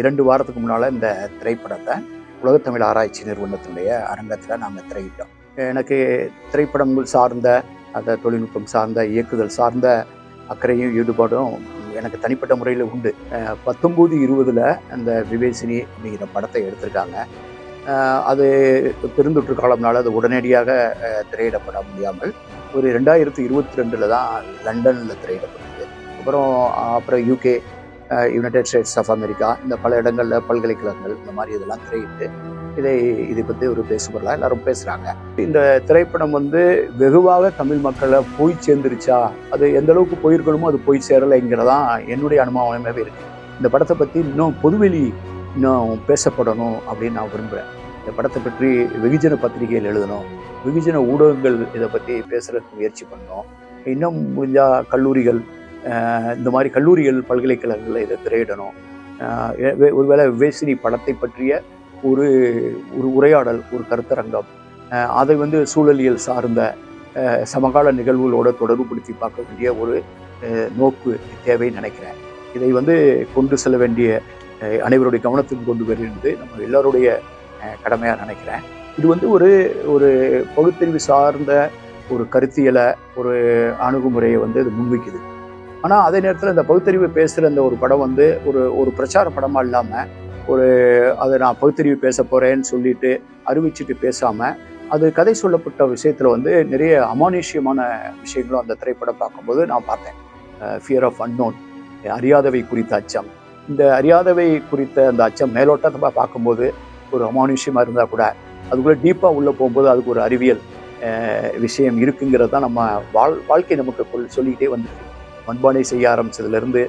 2 வாரத்துக்கு முன்னால் இந்த திரைப்படத்தை உலகத்தமிழ் ஆராய்ச்சி நிறுவனத்தினுடைய அரங்கத்தில் நாங்கள் திரையிட்டோம். எனக்கு திரைப்படங்கள் சார்ந்த அந்த தொழில்நுட்பம் சார்ந்த இயக்குதல் சார்ந்த அக்கறையும் ஈடுபாடும் எனக்கு தனிப்பட்ட முறையில் உண்டு. 19-20 அந்த விவேசினி அப்படிங்கிற படத்தை எடுத்திருக்காங்க. அது பெருந்தொற்று காலம்னால அது உடனடியாக திரையிடப்பட முடியாமல் ஒரு 2022 தான் லண்டனில் திரையிடப்பட்டது. அப்புறம் UK, United States of America, இந்த பல இடங்களில் பல்கலைக்கழகங்கள் இந்த மாதிரி இதெல்லாம் திரையிட்டு இதை பற்றி ஒரு பேசுபொருளாக எல்லாரும் பேசுகிறாங்க. இந்த திரைப்படம் வெகுவாக தமிழ் மக்களை போய் சேர்ந்துருச்சா, அது எந்த அளவுக்கு போயிருக்கணுமோ அது போய் சேரலைங்கிறதான் என்னுடைய அனுமானமாகவே இருக்குது. இந்த படத்தை பற்றி இன்னும் பொதுவெளி இன்னும் பேசப்படணும் அப்படின்னு நான் விரும்புகிறேன். இந்த படத்தை பற்றி வெகுஜன பத்திரிகைகள் எழுதணும், வெகுஜன ஊடகங்கள் இதை பற்றி பேசுகிறதுக்கு முயற்சி பண்ணணும். இன்னும் முடிஞ்சால் கல்லூரிகள், இந்த மாதிரி கல்லூரிகள் பல்கலைக்கழகங்களில் இதை திரையிடணும். ஒருவேளை விவேசினி படத்தை பற்றிய ஒரு உரையாடல், ஒரு கருத்தரங்கம், அதை சூழலியல் சார்ந்த சமகால நிகழ்வுகளோட தொடர்புபடுத்தி பார்க்க வேண்டிய ஒரு நோக்கு தேவைன்னு நினைக்கிறேன். இதை கொண்டு செல்ல வேண்டிய அனைவருடைய கவனத்துக்கு கொண்டு வருகிறது நம்ம எல்லாருடைய கடமையாக நினைக்கிறேன். இது ஒரு பகுத்தறிவு சார்ந்த ஒரு கருத்தியலை, ஒரு அணுகுமுறையை இது முன்வைக்குது. ஆனால் அதே நேரத்தில் இந்த பகுத்தறிவு பேசுகிற இந்த ஒரு படம் ஒரு பிரச்சார படமாக இல்லாமல் அதை நான் பகுத்தறிவு பேச போகிறேன்னு சொல்லிட்டு அறிவிச்சுட்டு பேசாமல், அது கதை சொல்லப்பட்ட விஷயத்தில் நிறைய அமானுஷ்யமான விஷயங்களும் அந்த திரைப்படம் பார்க்கும்போது நான் பார்த்தேன். ஃபியர் ஆஃப் அன்னோன், அறியாதவை குறித்த அச்சம். இந்த அறியாதவை குறித்த அந்த அச்சம் மேலோட்டமாக பார்க்கும்போது ஒரு அமானுஷ்யமாக இருந்தால் கூட அதுக்குள்ளே டீப்பாக உள்ளே போகும்போது அதுக்கு ஒரு அறிவியல் விஷயம் இருக்குங்கிறது தான் நம்ம வாழ்க்கை நமக்கு சொல்லிக்கிட்டே வந்துருக்கு. மண்பானை செய்ய ஆரம்பித்ததுலேருந்து,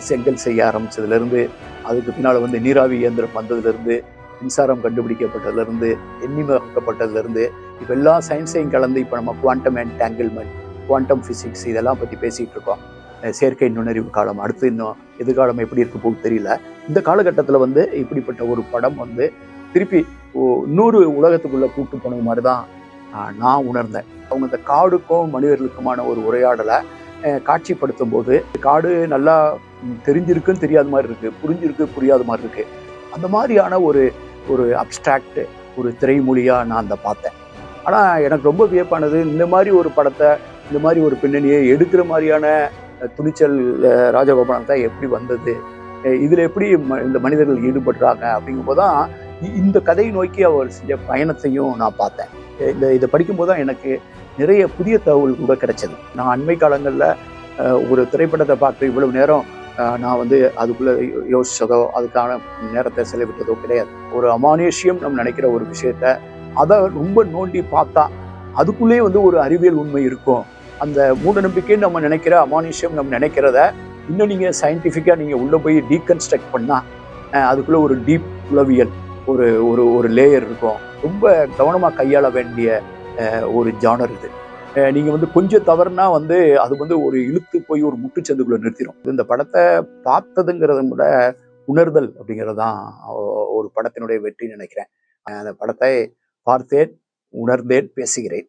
செங்கல் செய்ய ஆரம்பித்ததுலேருந்து, அதுக்கு பின்னால் நீராவி இயந்திரம் வந்ததுலேருந்து, மின்சாரம் கண்டுபிடிக்கப்பட்டதுலேருந்து, எண்ணிமயமாக்கப்பட்டதுலேருந்து, இப்போ எல்லா சயின்ஸையும் கலந்து இப்போ நம்ம குவாண்டம் என்டாங்கிள்மெண்ட், குவாண்டம் ஃபிசிக்ஸ் இதெல்லாம் பற்றி பேசிகிட்டு இருக்கோம். செயற்கை நுண்ணறிவு காலம், அடுத்து இன்னும் எதிர்காலம் எப்படி இருக்க போகுது தெரியல. இந்த காலகட்டத்தில் இப்படிப்பட்ட ஒரு படம் திருப்பி இன்னொரு உலகத்துக்குள்ளே கூட்டு போன மாதிரி தான் நான் உணர்ந்தேன். அவங்க இந்த காடுக்கும் மனிதர்களுக்குமான ஒரு உரையாடலை காட்சிப்படுத்தும் போது, காடு நல்லா தெரிஞ்சிருக்குன்னு தெரியாத மாதிரி இருக்குது, புரிஞ்சிருக்கு புரியாத மாதிரி இருக்குது. அந்த மாதிரியான ஒரு அப்ஸ்ட்ராக்ட் ஒரு திரைமொழியாக நான் அதை பார்த்தேன். ஆனால் எனக்கு ரொம்ப வியப்பானது, இந்த மாதிரி ஒரு படத்தை, இந்த மாதிரி ஒரு பின்னணியை எடுக்கிற மாதிரியான துணிச்சல் ராஜகோபாலன் தான் எப்படி வந்தது, இதில் எப்படி இந்த மனிதர்கள் ஈடுபடுறாங்க அப்படிங்கும்போது தான் இந்த கதையை நோக்கி அவர் செஞ்ச பயணத்தையும் நான் பார்த்தேன். இதை படிக்கும்போது தான் எனக்கு நிறைய புதிய தகவல் கூட கிடைச்சது. நான் அண்மை காலங்களில் ஒரு திரைப்படத்தை பார்த்து இவ்வளவு நேரம் நான் அதுக்குள்ளே யோசிச்சதோ அதுக்கான நேரத்தை செலவிட்டதோ கிடையாது. ஒரு அமானுஷ்யம் நம்ம நினைக்கிற ஒரு விஷயத்த அதை ரொம்ப நோண்டி பார்த்தா அதுக்குள்ளே ஒரு அறிவியல் உண்மை இருக்கும். அந்த மூட நம்பிக்கைன்னு நம்ம நினைக்கிற அமானுஷ்யம் நம்ம நினைக்கிறத இன்னும் நீங்கள் சயின்டிஃபிக்காக நீங்கள் உள்ளே போய் டீகன்ஸ்ட்ரக்ட் பண்ணால் அதுக்குள்ளே ஒரு டீப் உளவியல் ஒரு லேயர் இருக்கும். ரொம்ப கவனமாக கையாள வேண்டிய ஒரு ஜானர் இது. நீங்கள் கொஞ்சம் தவறுனா அது ஒரு இழுத்து போய் ஒரு முட்டுச்சந்துக்குள்ளே நிறுத்திடும். இந்த படத்தை பார்த்ததுங்கிறத விட உணர்தல் அப்படிங்கிறது தான் ஒரு படத்தினுடைய வெற்றி நினைக்கிறேன். அந்த படத்தை பார்த்தேன், உணர்ந்தேன், பேசுகிறேன்.